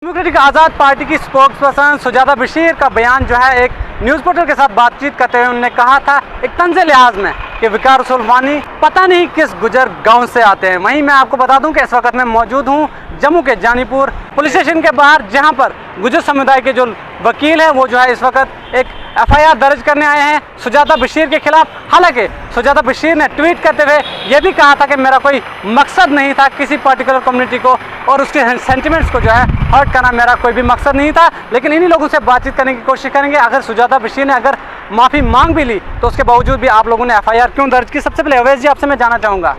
Democratic आज़ाद party की spokesperson Sujata Bashir का बयान जो है एक न्यूज़ पोर्टल के साथ बातचीत करते हुए उन्होंने कहा था एक तंज़ लिहाज में कि वकार रसूल वानी पता नहीं किस गुजर गांव से आते हैं। वहीं मैं आपको बता दूं कि इस वक्त मैं मौजूद हूं जम्मू के जानीपुर पुलिस स्टेशन के बाहर, जहां पर गुजर समुदाय के जो वकील हैं वो जो है इस वक्त एक FIR दर्ज करने आए हैं सुजाता बशीर के खिलाफ। हालांकि सुजाता बशीर ने ट्वीट करते हुए ये भी कहा था कि मेरा कोई मकसद नहीं था किसी पर्टिकुलर कम्युनिटी को और उसके सेंटिमेंट्स को जो है हर्ट करना, मेरा कोई भी मकसद नहीं था। लेकिन इन्हीं लोगों से बातचीत करने की कोशिश करेंगे। अगर सुजाता बशीर ने अगर माफ़ी मांग भी ली तो उसके बावजूद भी आप लोगों ने FIR क्यों दर्ज की? सबसे पहले अवैध जी आपसे मैं जानना चाहूँगा,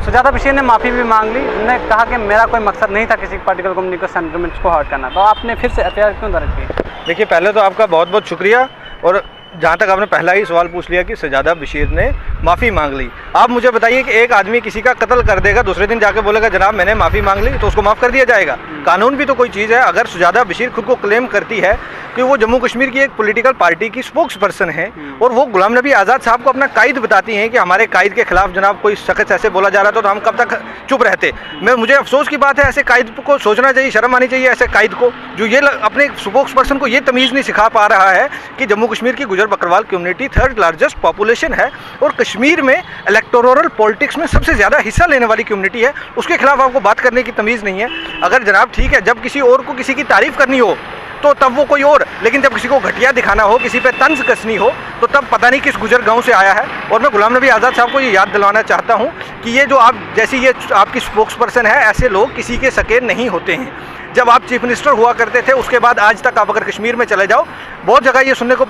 सुजाता बशीर ने माफ़ी भी मांग ली, उन्होंने कहा कि मेरा कोई मकसद नहीं था किसी पर्टिकुलर कम्युनिटी को सेंटिमेंट्स को हर्ट करना, तो आपने फिर से FIR क्यों दर्ज की? देखिए, पहले तो आपका बहुत बहुत शुक्रिया। और जहाँ तक आपने पहला ही सवाल पूछ लिया कि सुजाता बशीर ने माफ़ी मांग ली, आप मुझे बताइए कि एक आदमी किसी का कत्ल कर देगा, दूसरे दिन जाके बोलेगा जनाब मैंने माफ़ी मांग ली, तो उसको माफ़ कर दिया जाएगा? कानून भी तो कोई चीज़ है। अगर सुजाता बशीर खुद को क्लेम करती है कि वो जम्मू कश्मीर की एक पॉलिटिकल पार्टी की स्पोक्स पर्सन है और वो गुलाम नबी आज़ाद साहब को अपना कायद बताती हैं कि हमारे कायद के खिलाफ जनाब कोई शख्स ऐसे बोला जा रहा था तो हम कब तक चुप रहते। मुझे अफसोस की बात है, ऐसे कायद को सोचना चाहिए, शर्म आनी चाहिए ऐसे कायद को जो ये अपने स्पोक्स पर्सन को ये तमीज़ नहीं सिखा पा रहा है कि जम्मू कश्मीर की गुजर Bakarwal community third largest population है और कश्मीर में इलेक्टोरल पॉलिटिक्स में सबसे ज़्यादा हिस्सा लेने वाली कम्युनिटी है, उसके खिलाफ आपको बात करने की तमीज़ नहीं है। अगर जनाब ठीक है, जब किसी और को किसी की तारीफ़ करनी हो तो तब वो कोई और, लेकिन जब किसी को घटिया दिखाना हो, किसी पे तंज कसनी हो, तो तब पता नहीं किस गुजर गांव से आया है। और मैं गुलाम नबी आज़ाद साहब को ये याद दिलवाना चाहता हूँ कि ये जो आप जैसी ये आपकी स्पोक्स पर्सन है, ऐसे लोग किसी के सके नहीं होते हैं। जब आप चीफ मिनिस्टर हुआ करते थे उसके बाद आज तक आप अगर कश्मीर में चले जाओ, बहुत जगह ये सुनने को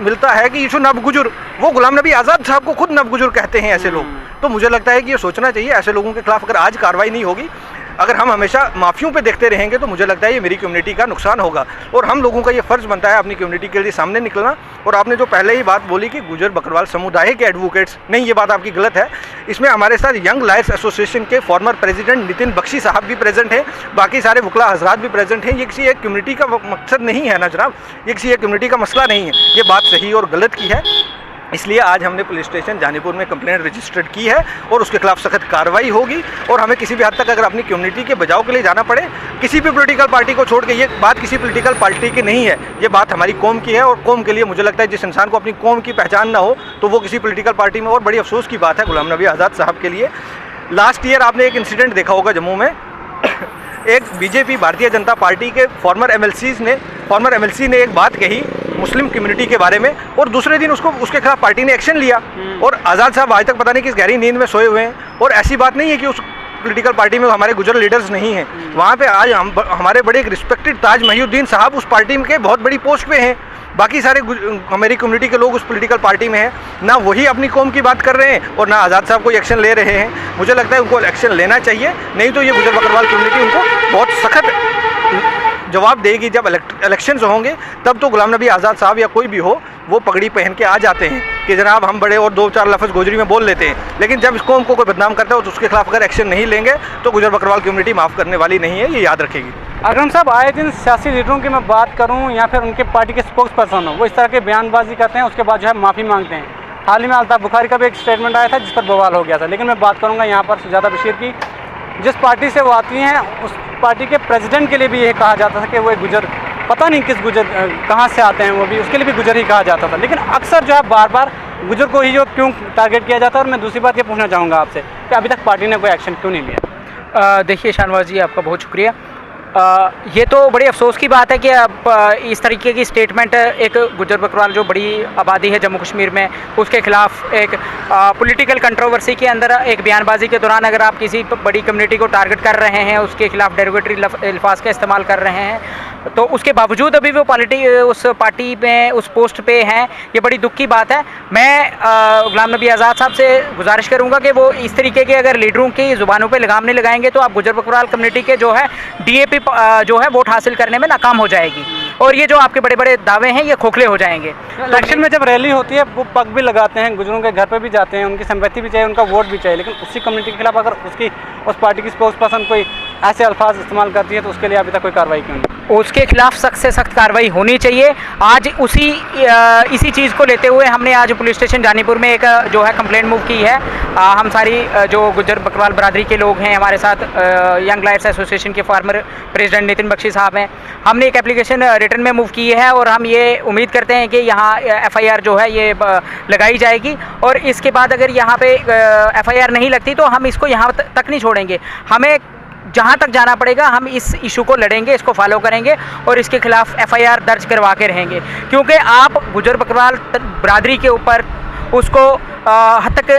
मिलता है कि ये नब गुजर, वो गुलाम नबी आज़ाद साहब को खुद नब गुजर कहते हैं ऐसे लोग। तो मुझे लगता है कि ये सोचना चाहिए, ऐसे लोगों के खिलाफ अगर आज कार्रवाई नहीं होगी, अगर हम हमेशा माफियों पे देखते रहेंगे तो मुझे लगता है ये मेरी कम्युनिटी का नुकसान होगा। और हम लोगों का ये फ़र्ज़ बनता है अपनी कम्युनिटी के लिए सामने निकलना। और आपने जो पहले ही बात बोली कि गुजर बकरवाल समुदाय के एडवोकेट्स, नहीं, ये बात आपकी गलत है। इसमें हमारे साथ यंग लॉयर्स एसोसिएशन के फॉर्मर प्रेसिडेंट नितिन बख्शी साहब भी प्रेजेंट हैं, बाकी सारे वकला हजरात भी प्रेजेंट हैं। ये किसी एक कम्युनिटी का मकसद नहीं है ना जनाब, ये किसी एक कम्युनिटी का मसला नहीं है, ये बात सही और गलत की है। इसलिए आज हमने पुलिस स्टेशन जानीपुर में कंप्लेंट रजिस्टर्ड की है और उसके खिलाफ सख्त कार्रवाई होगी। और हमें किसी भी हद तक अगर अपनी कम्युनिटी के बचाव के लिए जाना पड़े, किसी भी पॉलिटिकल पार्टी को छोड़ के, ये बात किसी पॉलिटिकल पार्टी की नहीं है, ये बात हमारी कौम की है। और कौम के लिए मुझे लगता है जिस इंसान को अपनी कौम की पहचान ना हो तो वो किसी पॉलिटिकल पार्टी में, और बड़ी अफसोस की बात है गुलाम नबी आज़ाद साहब के लिए। लास्ट ईयर आपने एक इंसिडेंट देखा होगा जम्मू में, एक बीजेपी भारतीय जनता पार्टी के फॉर्मर MLC ने एक बात कही मुस्लिम कम्युनिटी के बारे में और दूसरे दिन उसके खिलाफ पार्टी ने एक्शन लिया। और आज़ाद साहब आज तक पता नहीं किस गहरी नींद में सोए हुए हैं। और ऐसी बात नहीं है कि उस पॉलिटिकल पार्टी में हमारे गुजर लीडर्स नहीं हैं, वहाँ पे आज हमारे बड़े एक रिस्पेक्टेड ताज महिउद्दीन साहब उस पार्टी के बहुत बड़ी पोस्ट पे हैं। बाकी सारे हमारी कम्युनिटी के लोग उस पॉलिटिकल पार्टी में हैं, ना वही अपनी कौम की बात कर रहे हैं और ना आज़ाद साहब कोई एक्शन ले रहे हैं। मुझे लगता है उनको एक्शन लेना चाहिए, नहीं तो ये गुजर बकरवाल कम्युनिटी उनको बहुत सख्त जवाब देगी। जब इलेक्शंस होंगे तब तो गुलाम नबी आज़ाद साहब या कोई भी हो वो पगड़ी पहन के आ जाते हैं कि जनाब हम बड़े, और 2-4 लफ्ज़ गोजरी में बोल लेते हैं। लेकिन जब इस कौम को कोई बदनाम करता है तो उसके खिलाफ अगर एक्शन नहीं लेंगे तो गुजर बकरवाल कम्युनिटी माफ़ करने वाली नहीं है, ये याद रखेगी। अकरम साहब, आए दिन सियासी लीडरों की मैं बात करूं या फिर उनके पार्टी के स्पोक्स पर्सन हो, वो इस तरह की बयानबाजी करते हैं, उसके बाद जो है माफ़ी मांगते हैं। हाल ही में अल्ताफ़ बुखारी का भी एक स्टेटमेंट आया था जिस पर बवाल हो गया था। लेकिन मैं बात करूँगा यहाँ पर सुजाता बशीर की, जिस पार्टी से वो आती हैं उस पार्टी के प्रेसिडेंट के लिए भी ये कहा जाता था कि वो एक गुजर, पता नहीं किस गुजर कहाँ से आते हैं, वो भी उसके लिए भी गुजर ही कहा जाता था। लेकिन अक्सर जो है बार बार गुजर को ही जो क्यों टारगेट किया जाता है। और मैं दूसरी बात ये पूछना चाहूँगा आपसे कि अभी तक पार्टी ने कोई एक्शन क्यों नहीं लिया? देखिए शाहनवाज जी, आपका बहुत शुक्रिया। ये तो बड़ी अफसोस की बात है कि अब इस तरीके की स्टेटमेंट एक गुजर बकरवाल जो बड़ी आबादी है जम्मू कश्मीर में, उसके खिलाफ एक पॉलिटिकल कंट्रोवर्सी के अंदर एक बयानबाजी के दौरान अगर आप किसी बड़ी कम्युनिटी को टारगेट कर रहे हैं, उसके खिलाफ डेरोगेटरी अल्फाज का इस्तेमाल कर रहे हैं, तो उसके बावजूद अभी वो उस पार्टी में उस पोस्ट पे हैं, ये बड़ी दुख की बात है। मैं गुलाम नबी आज़ाद साहब से गुजारिश करूँगा कि वो इस तरीके के अगर लीडरों की ज़ुबानों पे लगाम नहीं लगाएंगे तो आप गुजर बकरवाल कम्युनिटी के जो है DAP जो है वोट हासिल करने में नाकाम हो जाएगी और ये जो आपके बड़े बड़े दावे हैं ये खोखले हो जाएंगे। इलेक्शन में जब रैली होती है वो पग भी लगाते हैं, गुजरों के घर पे भी जाते हैं, उनकी सिंपैथी भी चाहिए, उनका वोट भी चाहिए। लेकिन उसी कम्युनिटी के खिलाफ अगर उस पार्टी की स्पोक्स पर्सन कोई ऐसे अल्फाज इस्तेमाल करती है तो उसके लिए अभी तक कोई कार्रवाई क्यों नहीं? उसके खिलाफ सख्त से सख्त कार्रवाई होनी चाहिए। आज इसी चीज़ को लेते हुए हमने आज पुलिस स्टेशन जानीपुर में एक जो है कंप्लेंट मूव की है। हम सारी जो गुज्जर बकरवाल बरादरी के लोग हैं, हमारे साथ यंग लायर्स एसोसिएशन के फार्मर प्रेसिडेंट नितिन बख्शी साहब हैं, हमने एक एप्लीकेशन रिटर्न में मूव की है और हम ये उम्मीद करते हैं कि यहाँ FIR जो है ये लगाई जाएगी। और इसके बाद अगर यहाँ पे FIR नहीं लगती तो हम इसको यहाँ तक नहीं छोड़ेंगे, हमें जहाँ तक जाना पड़ेगा हम इस इशू को लड़ेंगे, इसको फॉलो करेंगे और इसके खिलाफ FIR दर्ज करवा के रहेंगे। क्योंकि आप गुज्जर बकरवाल बरादरी के ऊपर उसको हद तक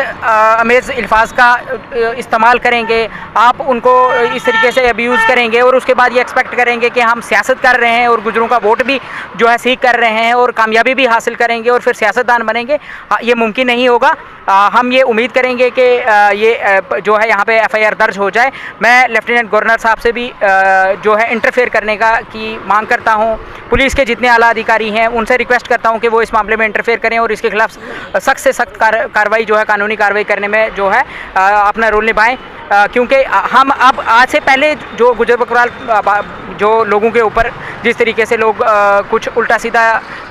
अमेज़ अल्फाज का इस्तेमाल करेंगे, आप उनको इस तरीके से अब्यूज़ करेंगे और उसके बाद ये एक्सपेक्ट करेंगे कि हम सियासत कर रहे हैं और गुजरों का वोट भी जो है सीख कर रहे हैं और कामयाबी भी हासिल करेंगे और फिर सियासतदान बनेंगे, ये मुमकिन नहीं होगा। हम ये उम्मीद करेंगे कि ये जो है यहाँ पे FIR दर्ज हो जाए। मैं लेफ्टिनेंट गवर्नर साहब से भी जो है इंटरफेयर करने की मांग करता हूँ। पुलिस के जितने आला अधिकारी हैं उनसे रिक्वेस्ट करता हूँ कि वो इस मामले में इंटरफेयर करें और इसके खिलाफ सख्त से सख्त कार्रवाई जो है, कानूनी कार्रवाई करने में जो है अपना रोल निभाएं। क्योंकि हम अब आज से पहले जो गुज्जर बकरवाल जो लोगों के ऊपर जिस तरीके से लोग कुछ उल्टा सीधा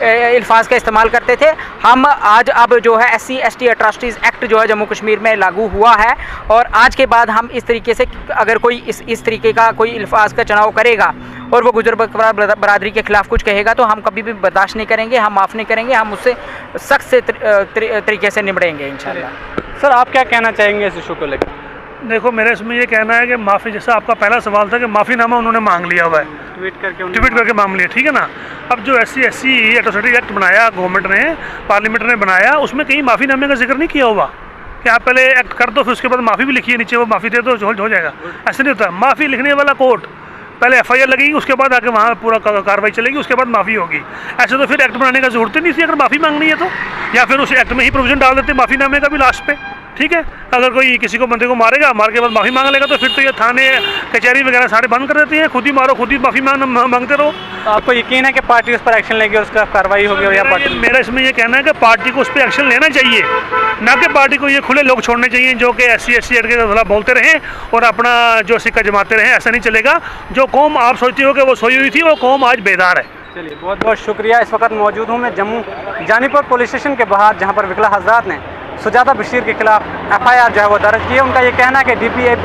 अल्फाज का इस्तेमाल करते थे, हम आज अब जो है SC ST एट्रॉसिटीज़ एक्ट जो है जम्मू कश्मीर में लागू हुआ है और आज के बाद हम इस तरीके से अगर कोई इस तरीके का कोई अल्फाज का चुनाव करेगा और वो गुज्जर बकरवाल बरादरी के खिलाफ कुछ कहेगा तो हम कभी भी बर्दाश्त नहीं करेंगे, हम माफ़ नहीं करेंगे, हम उससे सख्त से तरीके से निपटेंगे इंशाल्लाह। सर आप क्या कहना चाहेंगे इस इशू को लेकर? देखो, मेरे इसमें ये कहना है कि माफ़ी, जैसा आपका पहला सवाल था कि माफ़ीनामा उन्होंने मांग लिया हुआ है, ट्वीट करके मांग लिया, ठीक है ना। अब जो SC SC एट्रॉसिटी एक्ट बनाया गवर्नमेंट ने, पार्लियामेंट ने बनाया, उसमें कहीं माफ़ीनामे का जिक्र नहीं किया हुआ कि आप पहले एक्ट कर दो फिर उसके बाद माफ़ी भी लिखिए नीचे, वो माफ़ी दे दो हो जाएगा, ऐसे नहीं होता। माफ़ी लिखने वाला कोर्ट, पहले FIR लगेगी उसके बाद आके वहाँ पूरा कार्रवाई चलेगी, उसके बाद माफ़ी होगी। ऐसे तो फिर एक्ट बनाने का जरूरत ही नहीं थी अगर माफ़ी मांगनी है तो, या फिर उस एक्ट में ही प्रोविजन डाल देते माफ़ीनामे का भी लास्ट पे, ठीक है। अगर कोई किसी को बंदे को मारेगा, मार के बाद माफ़ी मांग लेगा तो फिर तो ये थाने कचहरी वगैरह सारे बंद कर देते हैं, खुद ही मारो खुद ही माफ़ी मांगते रहो। तो आपको यकीन है कि पार्टी उस पर एक्शन लेगी और उसका कार्रवाई होगी? और मेरा इसमें ये कहना है कि पार्टी को उस पर एक्शन लेना चाहिए, ना कि पार्टी को ये खुले लोग छोड़ने चाहिए जो कि SC SC एक्ट के खिलाफ बोलते रहें और अपना जो सिक्का जमाते रहें। ऐसा नहीं चलेगा। जो कौम आप सोचती हो कि वो सोई हुई थी, वो कौम आज बेदार है। चलिए, बहुत बहुत शुक्रिया। इस वक्त मौजूद हूँ मैं जम्मू जानीपुर पुलिस स्टेशन के बाहर, जहाँ पर विकला हजरात ने सुजाता बशीर के खिलाफ FIR जो है वो दर्ज की है। उनका ये कहना है कि DPAP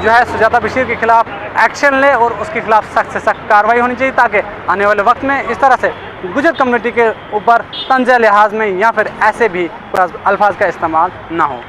जो है सुजाता बशीर के खिलाफ एक्शन ले और उसके खिलाफ सख्त से सख्त कार्रवाई होनी चाहिए, ताकि आने वाले वक्त में इस तरह से गुजर कम्युनिटी के ऊपर तंज़ लिहाज में या फिर ऐसे भी अल्फाज का इस्तेमाल ना हो।